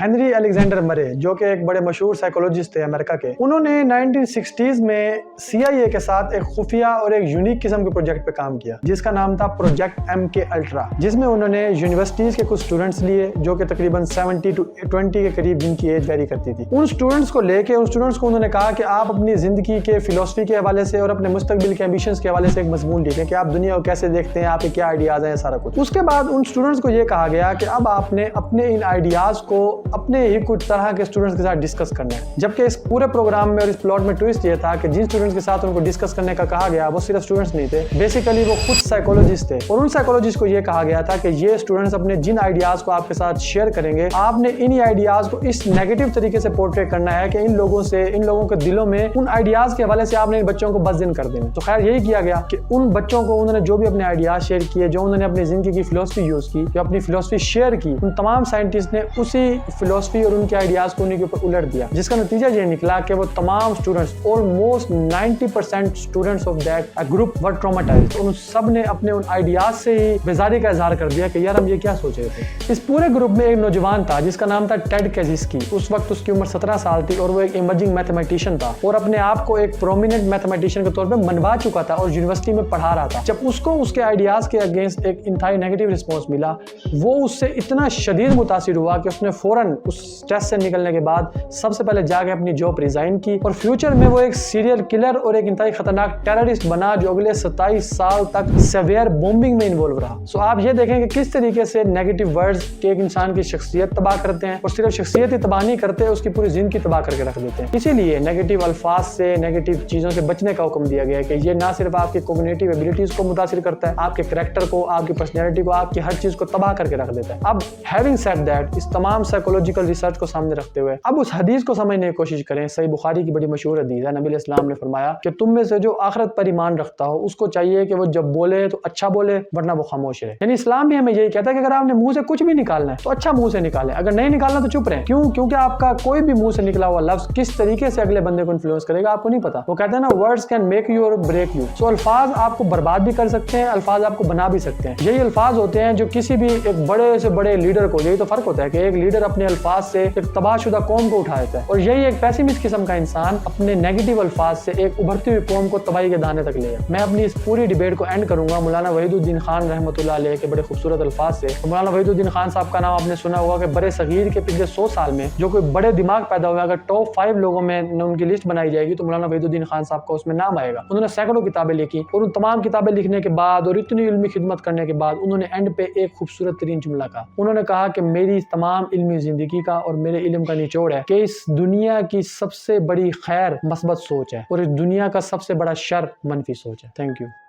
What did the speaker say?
Henry Alexander مرے جو کہ ایک بڑے مشہور سائیکولوجسٹ تھے امریکہ کے، انہوں نے 1960s میں CIA کے ساتھ ایک خفیہ اور ایک یونیک قسم کے پروجیکٹ پہ کام کیا جس کا نام تھا پروجیکٹ MK الٹرا، جس میں انہوں نے یونیورسٹیز کے کچھ اسٹوڈنٹس لیے جو کہ تقریباً 70 to 20 کے قریب جن کی ایج ویری کرتی تھی۔ ان اسٹوڈنٹس کو لے کے انہوں نے کہا کہ آپ اپنی زندگی کے فلسفی کے حوالے سے اور اپنے مستقبل کے ایمبیشنز کے حوالے سے ایک مضمون لکھیں کہ آپ دنیا کو کیسے دیکھتے ہیں، آپ کے کیا آئیڈیاز ہیں، سارا کچھ۔ اس کے بعد ان اسٹوڈنٹس کو یہ کہا گیا کہ اب آپ نے اپنے ان آئیڈیاز کو اپنے ہی کچھ طرح کے اسٹوڈنٹس کے ساتھ ڈسکس کرنا ہے، جبکہ اس پورے پروگرام میں اور اس پلاٹ میں ٹوئسٹ یہ تھا کہ جن اسٹوڈنٹس کے ساتھ ان کو ڈسکس کرنے کا کہا گیا وہ صرف اسٹوڈنٹس نہیں تھے، بیسیکلی وہ خود سائیکولوجسٹ تھے، اور ان سائیکولوجسٹ کو یہ کہا گیا تھا کہ یہ اسٹوڈنٹس اپنے جن آئیڈیاز کو آپ کے ساتھ شیئر کریں گے، آپ نے انہی آئیڈیاز کو اس نیگیٹو طریقے سے پورٹریٹ کرنا ہے کہ ان لوگوں کے دلوں میں ان آئیڈیاز کے حوالے سے آپ نے ان بچوں کو بس دن کر دینا۔ تو خیر یہی کیا گیا کہ ان بچوں کو انہوں نے جو بھی اپنے آئیڈیاز شیئر کیے، جو انہوں نے اپنی زندگی کی فلسفی یوز کی، جو اپنی فلسفی شیئر کی، ان تمام سائنٹسٹ نے اسی فلسفی اور ان کے آئیڈیاز کو انہیں کے اوپر الٹ دیا، جس کا نتیجہ یہ نکلا کہ وہ تمام students almost 90% students of that group were traumatised, ان سب نے اپنے ان آئیڈیاز سے ہی بیزاری کا اظہار کر دیا کہ یار ہم یہ کیا سوچ رہے تھے۔ اس پورے گروپ میں ایک نوجوان تھا جس کا نام تھا ٹیڈ کیزیسکی، اس وقت اس کی عمر 17 سال تھی اور وہ ایک ایمرجنگ میتھمیٹیشین تھا اور اپنے آپ کو ایک پرومیننٹ میتھمیٹیشین کے طور پہ منوا چکا تھا اور یونیورسٹی میں پڑھا رہا تھا۔ جب اس کو اس کے آئیڈیاز کے اگینسٹ ایک انتہائی نیگیٹو رسپانس ملا، وہ اس سے اتنا شدید متاثر ہوا کہ اس نے فوراً اس اسٹریس سے نکلنے کے بعد سب سے پہلے جا کے اپنی جاب ریزائن کی اور فیوچر میں وہ ایک سیریل کلر اور ایک انتہائی خطرناک ٹیررسٹ بنا جو اگلے 27 سال تک سیویئر بومبنگ میں انوالو رہا۔ سو آپ یہ دیکھیں کہ کس طریقے سے نیگیٹو ورڈز کے ایک انسان کی شخصیت تباہ کرتے ہیں، اور صرف شخصیت ہی تباہ نہیں کرتے، اس کی پوری زندگی تباہ کر کے رکھ دیتے ہیں۔ اسی لیے نیگیٹو الفاظ سے، نیگیٹو چیزوں سے بچنے کا حکم دیا گیا ہے کہ یہ نہ صرف آپ کی کوگنیٹو ایبیلٹیز کو متاثر کرتا ہے، آپ کے کریکٹر کو، آپ کی پرسنالٹی کو، آپ کی ہر چیز کو تباہ کر کے رکھ دیتا ہے۔ اب ہیونگ سیڈ دیٹ، اس تمام سائیکولوجیکل ریسرچ کو سامنے رکھتے ہوئے اب اس حدیث کو سمجھنے کی کوشش کریں۔ صحیح بخاری کی بڑی مشہور حدیث ہے، نبی علیہ السلام نے فرمایا کہ تم میں سے جو آخرت پر ایمان رکھتا ہو اس کو چاہیے کہ وہ جب بولے تو اچھا بولے ورنہ وہ خاموش رہے۔ یعنی اسلام بھی ہمیں یہی کہتا ہے کہ اگر آپ نے منہ سے کچھ بھی نکالنا ہے تو اچھا منہ سے نکالیں، اگر نہیں نکالنا تو چپ رہیں۔ کیونکہ آپ کا کوئی بھی منہ سے نکلا ہوا لفظ کس طریقے سے اگلے بندے کو انفلوئنس کرے گا آپ کو نہیں پتا۔ وہ کہتے ہیں نا words can make you or break you۔ سو الفاظ آپ کو برباد بھی کر سکتے ہیں، الفاظ آپ کو بنا بھی سکتے ہیں۔ یہی الفاظ ہوتے ہیں جو کسی بھی ایک بڑے سے بڑے لیڈر کو، یہی تو فرق ہوتا ہے کہ ایک لیڈر اپنے الفاظ سے ایک تباہ شدہ قوم کو اٹھا دیتا ہے، اور یہی ایک پیسیمسٹ قسم کا انسان اپنے نیگیٹو الفاظ سے ایک ابھرتی ہوئی قوم کو تباہی کے دانے تک لے جائے۔ میں اپنی اس پوری ڈیبیٹ کو اینڈ کروں گا مولانا وحید الدین خان رحمۃ اللہ علیہ کے بڑے خوبصورت الفاظ سے۔ مولانا وحید الدین خان صاحب کا نام آپ نے سنا ہوگا کہ برے صغیر کے پچھلے 100 سال میں جو کوئی بڑے دماغ پیدا ہوئے، اگر ٹاپ 5 لوگوں میں ان کی لسٹ بنائی جائے گی تو مولانا وحید الدین خان صاحب کا اس میں نام آئے گا۔ انہوں نے سینکڑوں کتابیں لکھی، اور ان تمام کتابیں لکھنے کے بعد اور اتنی علمی خدمت کرنے کے بعد انہوں نے اینڈ پہ ایک خوبصورت ترین جملہ کہا۔ انہوں نے کہا کہ میری تمام علمی زندگی کا اور میرے علم کا نچوڑ ہے کہ اس دنیا کی سب سے بڑی خیر مثبت سوچ ہے اور اس دنیا کا سب سے بڑا شر منفی سوچ ہے۔ Thank you.